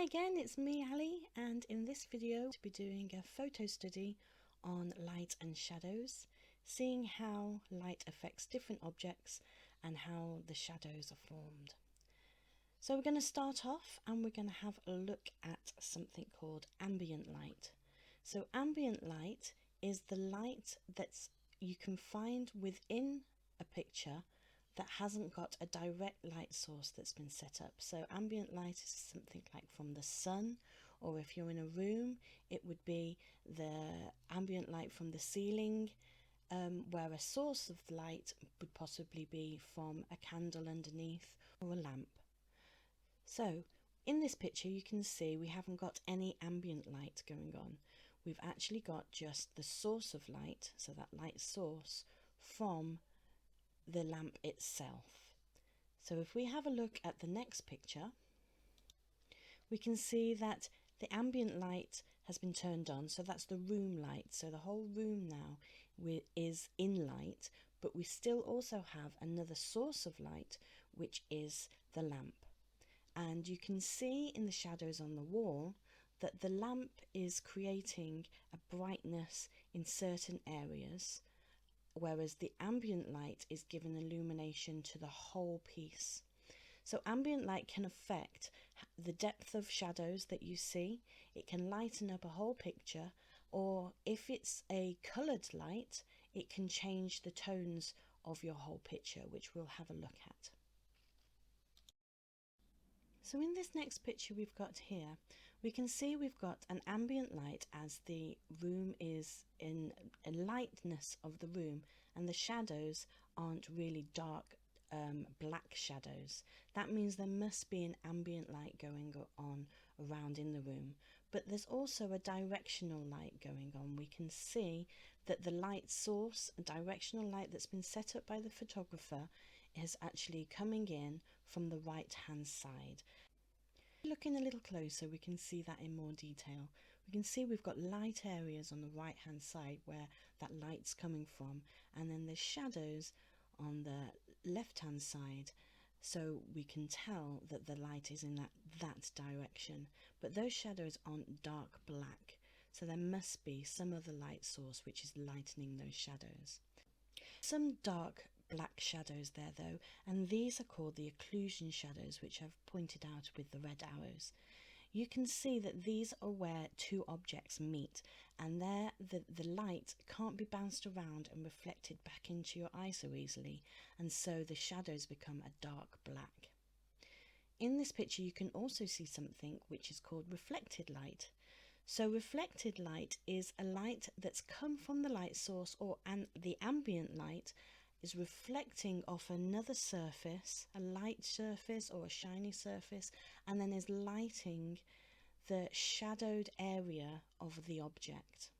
again, it's me, Ali, and in this video I'll be doing a photo study on light and shadows, seeing how light affects different objects and how the shadows are formed. So we're going to start off and we're going to have a look at something called ambient light. So ambient light is the light that you can find within a picture that hasn't got a direct light source that's been set up. So ambient light is something like from the sun, or if you're in a room, it would be the ambient light from the ceiling, where a source of light would possibly be from a candle underneath or a lamp. So in this picture you can see we haven't got any ambient light going on. We've actually got just the source of light, so that light source from the lamp itself. So if we have a look at the next picture, we can see that the ambient light has been turned on, so that's the room light. So the whole room now is in light, but we still also have another source of light, which is the lamp. And you can see in the shadows on the wall that the lamp is creating a brightness in certain areas, whereas the ambient light is giving illumination to the whole piece. So ambient light can affect the depth of shadows that you see. It can lighten up a whole picture, or if it's a coloured light, it can change the tones of your whole picture, which we'll have a look at. So in this next picture we've got here, we can see we've got an ambient light as the room is in a lightness of the room, and the shadows aren't really dark black shadows. That means there must be an ambient light going on around in the room. But there's also a directional light going on. We can see that the light source, a directional light that's been set up by the photographer, is actually coming in from the right hand side. Looking a little closer, we can see that in more detail. We can see we've got light areas on the right hand side where that light's coming from, and then there's shadows on the left hand side, so we can tell that the light is in that direction. But those shadows aren't dark black, so there must be some other light source which is lightening those shadows. Some dark black shadows there though, and these are called the occlusion shadows, which I've pointed out with the red arrows. You can see that these are where two objects meet, and there the light can't be bounced around and reflected back into your eye so easily, and so the shadows become a dark black. In this picture you can also see something which is called reflected light. So reflected light is a light that's come from the light source, and the ambient light is reflecting off another surface, a light surface or a shiny surface, and then is lighting the shadowed area of the object.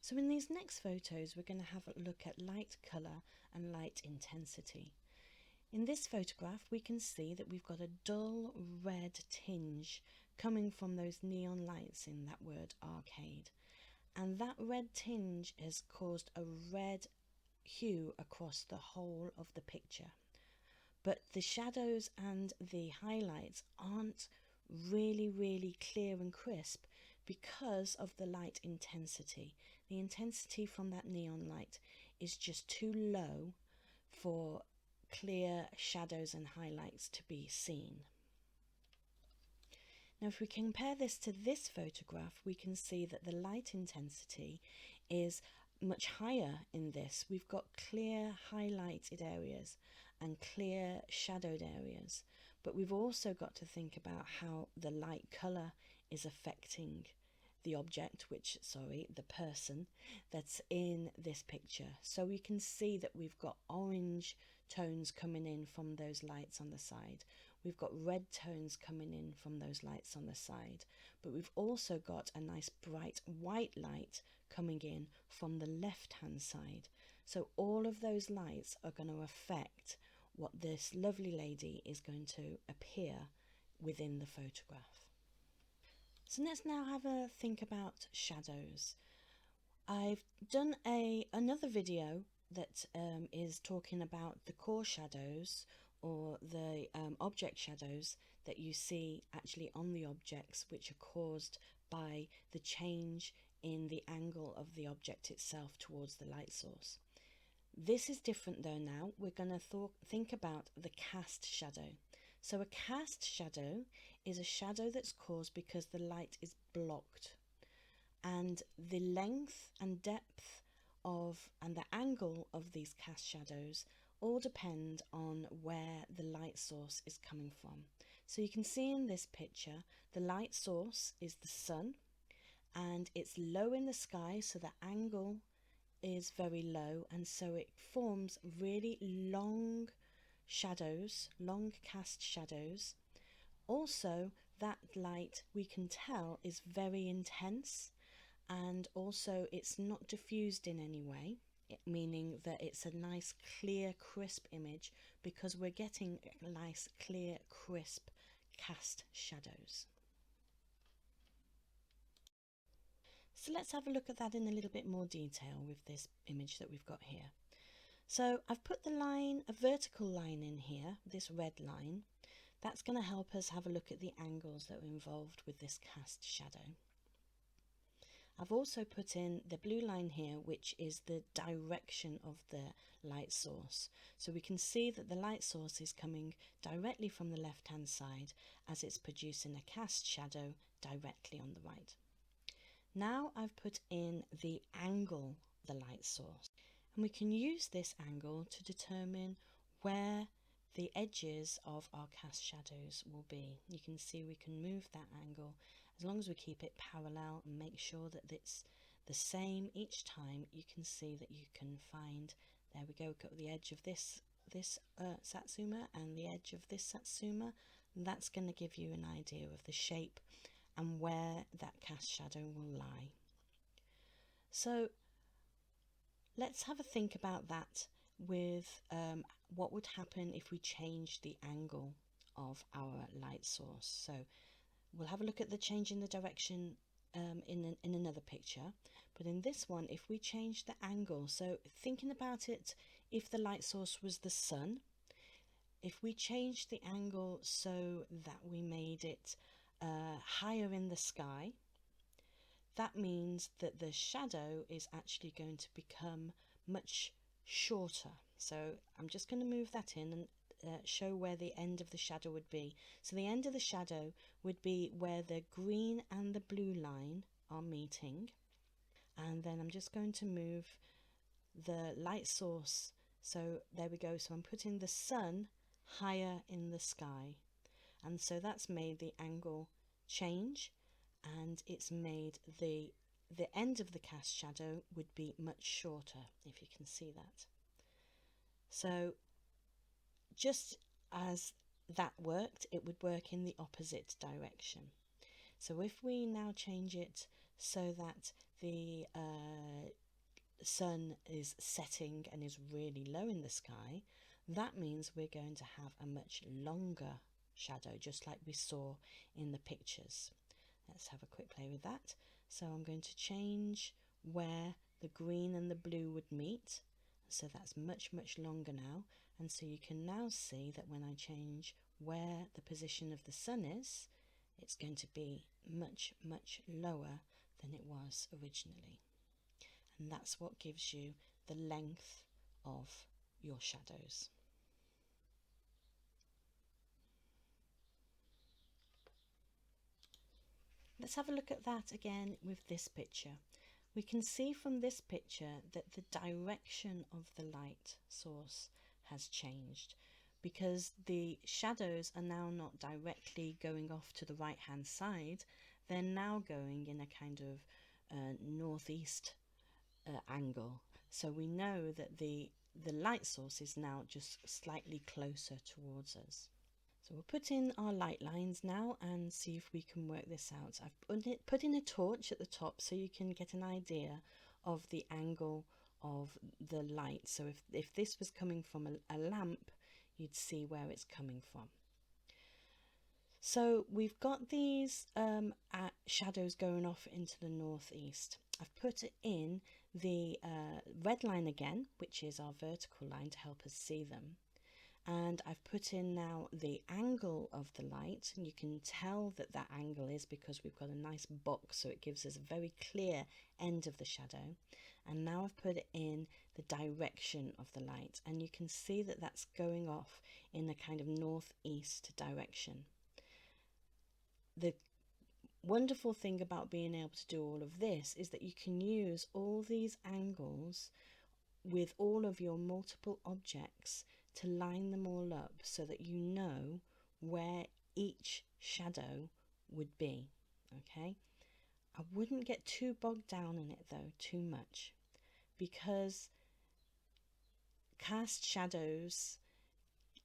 So in these next photos we're going to have a look at light colour and light intensity. In this photograph we can see that we've got a dull red tinge coming from those neon lights in that word arcade. And that red tinge has caused a red hue across the whole of the picture. But the shadows and the highlights aren't really clear and crisp because of the light intensity. The intensity from that neon light is just too low for clear shadows and highlights to be seen. Now if we compare this to this photograph, we can see that the light intensity is much higher in this. We've got clear highlighted areas and clear shadowed areas, but we've also got to think about how the light colour is affecting the object, the person that's in this picture. So we can see that we've got orange tones coming in from those lights on the side. We've got red tones coming in from those lights on the side, but we've also got a nice bright white light coming in from the left hand side. So all of those lights are going to affect what this lovely lady is going to appear within the photograph. So let's now have a think about shadows. I've done another video that is talking about the core shadows, or the object shadows that you see actually on the objects, which are caused by the change in the angle of the object itself towards the light source. This is different though now. We're going to think about the cast shadow. So a cast shadow is a shadow that's caused because the light is blocked, and the length and depth of and the angle of these cast shadows all depend on where the light source is coming from. So you can see in this picture the light source is the sun, and it's low in the sky, so the angle is very low, and so it forms really long shadows, long cast shadows. Also, that light, we can tell, is very intense, and also it's not diffused in any way, meaning that it's a nice clear crisp image, because we're getting nice clear crisp cast shadows. So let's have a look at that in a little bit more detail with this image that we've got here. So I've put the line, a vertical line in here, this red line. That's going to help us have a look at the angles that are involved with this cast shadow. I've also put in the blue line here, which is the direction of the light source. So we can see that the light source is coming directly from the left hand side, as it's producing a cast shadow directly on the right. Now I've put in the angle of the light source, and we can use this angle to determine where the edges of our cast shadows will be. You can see we can move that angle as long as we keep it parallel and make sure that it's the same each time. You can see that you can find, there we go, got the edge of this satsuma and the edge of this satsuma. And that's going to give you an idea of the shape and where that cast shadow will lie. So let's have a think about that with what would happen if we change the angle of our light source. So we'll have a look at the change in the direction in another picture, but in this one, if we change the angle, so thinking about it, if the light source was the sun, if we change the angle so that we made it higher in the sky, that means that the shadow is actually going to become much shorter. So I'm just going to move that in and show where the end of the shadow would be. So the end of the shadow would be where the green and the blue line are meeting. And then I'm just going to move the light source. So there we go. So I'm putting the sun higher in the sky. And so that's made the angle change, and it's made the end of the cast shadow would be much shorter, if you can see that. So just as that worked, it would work in the opposite direction. So if we now change it so that the sun is setting and is really low in the sky, that means we're going to have a much longer shadow, just like we saw in the pictures. Let's have a quick play with that. So I'm going to change where the green and the blue would meet. So that's much longer now. And so you can now see that when I change where the position of the sun is, it's going to be much lower than it was originally. And that's what gives you the length of your shadows. Let's have a look at that again with this picture. We can see from this picture that the direction of the light source has changed, because the shadows are now not directly going off to the right hand side. They're now going in a kind of northeast angle. So we know that the light source is now just slightly closer towards us. So we'll put in our light lines now and see if we can work this out. I've put in a torch at the top so you can get an idea of the angle of the light. So if this was coming from a lamp, you'd see where it's coming from. So we've got these shadows going off into the northeast. I've put in the red line again, which is our vertical line, to help us see them. and I've put in now the angle of the light, and you can tell that that angle is because we've got a nice box, so it gives us a very clear end of the shadow. And now I've put in the direction of the light, and you can see that that's going off in a kind of northeast direction. The wonderful thing about being able to do all of this is that you can use all these angles with all of your multiple objects to line them all up so that you know where each shadow would be. Okay, I wouldn't get too bogged down in it though too much, because cast shadows,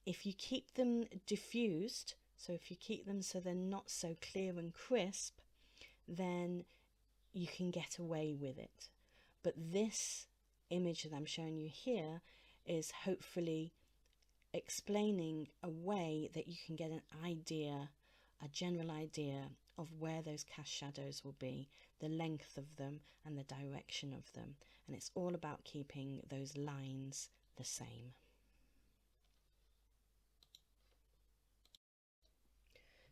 if you keep them diffused, so if you keep them so they're not so clear and crisp, then you can get away with it. But this image that I'm showing you here is hopefully explaining a way that you can get an idea, a general idea of where those cast shadows will be, the length of them and the direction of them. And it's all about keeping those lines the same.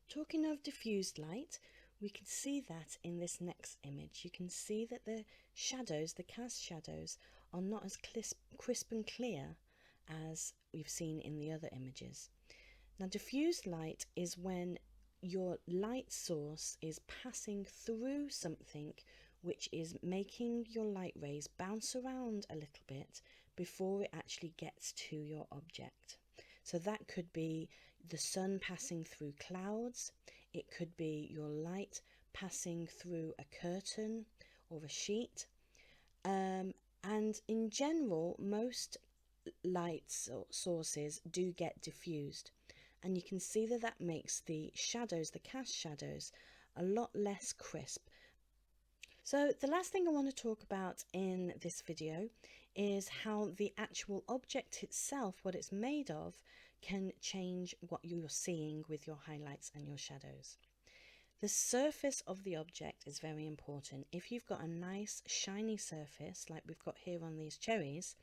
Talking of diffused light, we can see that in this next image. You can see that the shadows, the cast shadows, are not as crisp and clear as we've seen in the other images. Now, diffused light is when your light source is passing through something which is making your light rays bounce around a little bit before it actually gets to your object. So that could be the sun passing through clouds, it could be your light passing through a curtain or a sheet, and in general most light sources do get diffused, and you can see that that makes the shadows, the cast shadows, a lot less crisp. So the last thing I want to talk about in this video is how the actual object itself, what it's made of, can change what you're seeing with your highlights and your shadows. The surface of the object is very important. If you've got a nice shiny surface like we've got here on these cherries,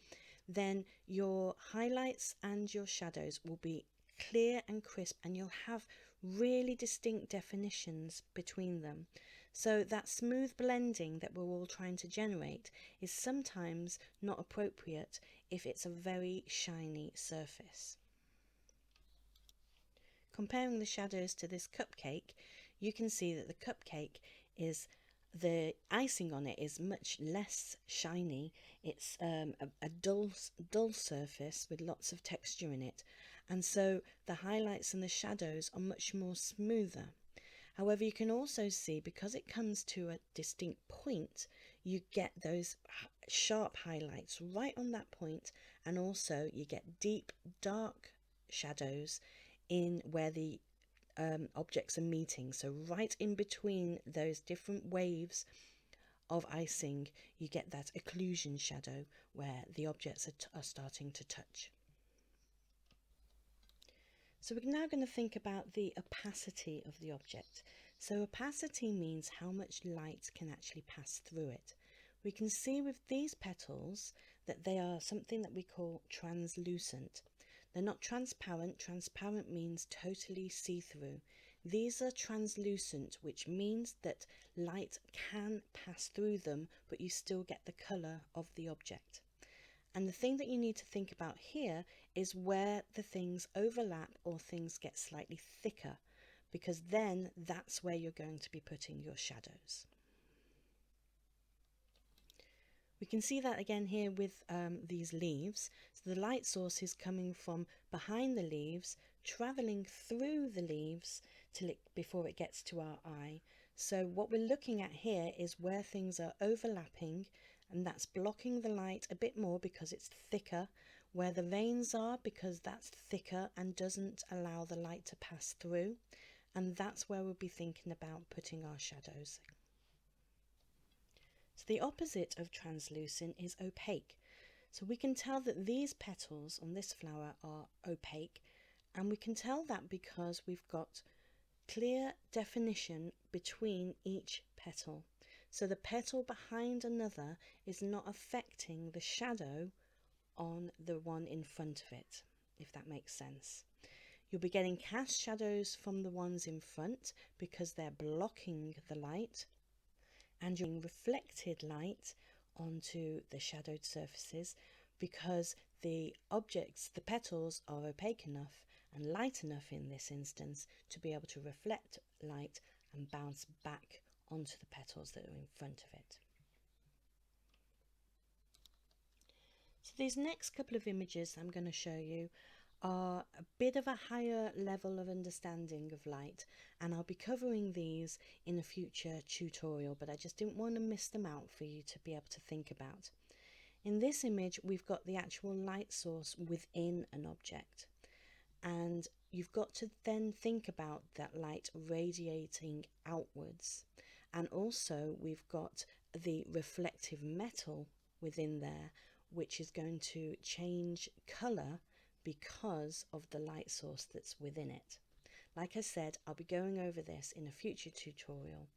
then your highlights and your shadows will be clear and crisp, and you'll have really distinct definitions between them. So that smooth blending that we're all trying to generate is sometimes not appropriate if it's a very shiny surface. Comparing the shadows to this cupcake, you can see that the cupcake is, the icing on it is much less shiny. It's a dull surface with lots of texture in it, and so the highlights and the shadows are much more smoother. However, you can also see, because it comes to a distinct point, you get those sharp highlights right on that point, and also you get deep dark shadows in where the objects are meeting. So right in between those different waves of icing, you get that occlusion shadow where the objects are starting to touch. So we're now going to think about the opacity of the object. So opacity means how much light can actually pass through it. We can see with these petals that they are something that we call translucent. They're not transparent. Transparent means totally see-through. These are translucent, which means that light can pass through them, but you still get the colour of the object. And the thing that you need to think about here is where the things overlap or things get slightly thicker, because then that's where you're going to be putting your shadows. We can see that again here with these leaves. So the light source is coming from behind the leaves, travelling through the leaves before it gets to our eye. So what we're looking at here is where things are overlapping, and that's blocking the light a bit more because it's thicker, where the veins are because that's thicker and doesn't allow the light to pass through, and that's where we'll be thinking about putting our shadows. So the opposite of translucent is opaque. So we can tell that these petals on this flower are opaque, and we can tell that because we've got clear definition between each petal. So the petal behind another is not affecting the shadow on the one in front of it. if that makes sense. You'll be getting cast shadows from the ones in front because they're blocking the light, and you're getting reflected light onto the shadowed surfaces because the objects, the petals, are opaque enough and light enough in this instance to be able to reflect light and bounce back onto the petals that are in front of it. So these next couple of images I'm going to show you are a bit of a higher level of understanding of light, and I'll be covering these in a future tutorial, but I just didn't want to miss them out for you to be able to think about. In this image we've got the actual light source within an object, and you've got to then think about that light radiating outwards, and also we've got the reflective metal within there, which is going to change colour because of the light source that's within it. Like I said, I'll be going over this in a future tutorial,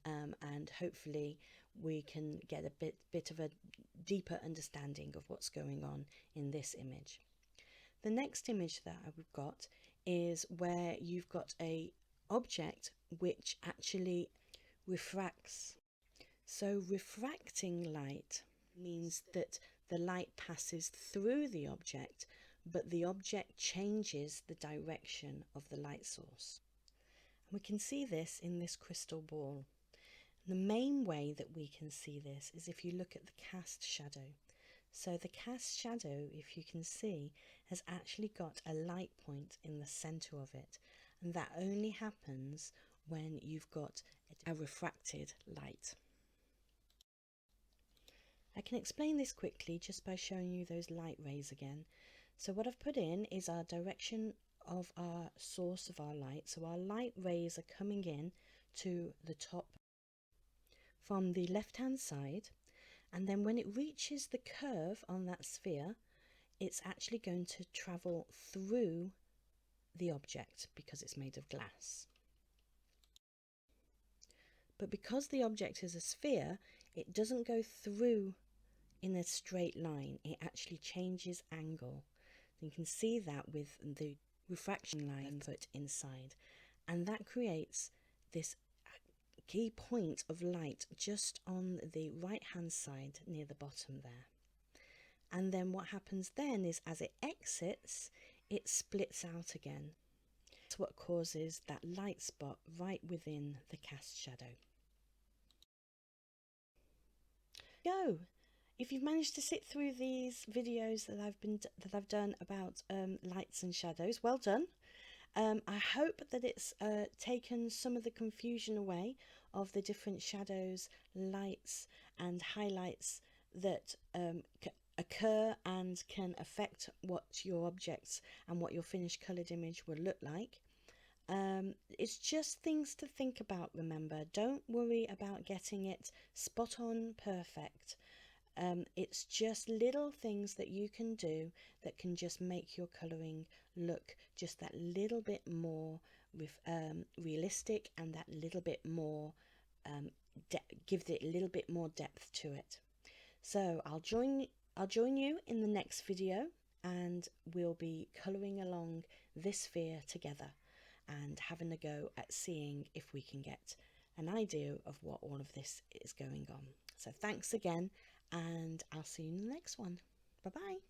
and hopefully we can get a bit of a deeper understanding of what's going on in this image. The next image that I've got is where you've got a object which actually refracts. So refracting light means that the light passes through the object, but the object changes the direction of the light source. And we can see this in this crystal ball. The main way that we can see this is if you look at the cast shadow. So the cast shadow, if you can see, has actually got a light point in the center of it, and that only happens when you've got a refracted light. I can explain this quickly just by showing you those light rays again. So what I've put in is our direction of our source of our light. So our light rays are coming in to the top from the left hand side, and then when it reaches the curve on that sphere, it's actually going to travel through the object because it's made of glass. But because the object is a sphere, it doesn't go through in a straight line, it actually changes angle. You can see that with the refraction line put inside, and that creates this key point of light just on the right hand side near the bottom there. And then what happens then is as it exits, it splits out again. That's what causes that light spot right within the cast shadow. Go! If you've managed to sit through these videos that I've done about lights and shadows, well done. I hope that it's taken some of the confusion away of the different shadows, lights and highlights that occur and can affect what your objects and what your finished coloured image will look like. It's just things to think about, remember. Don't worry about getting it spot on perfect. It's just little things that you can do that can just make your colouring look just that little bit more realistic, and that little bit more give it a little bit more depth to it. So I'll join you in the next video, and we'll be colouring along this sphere together and having a go at seeing if we can get an idea of what all of this is going on. So thanks again, and I'll see you in the next one. Bye bye.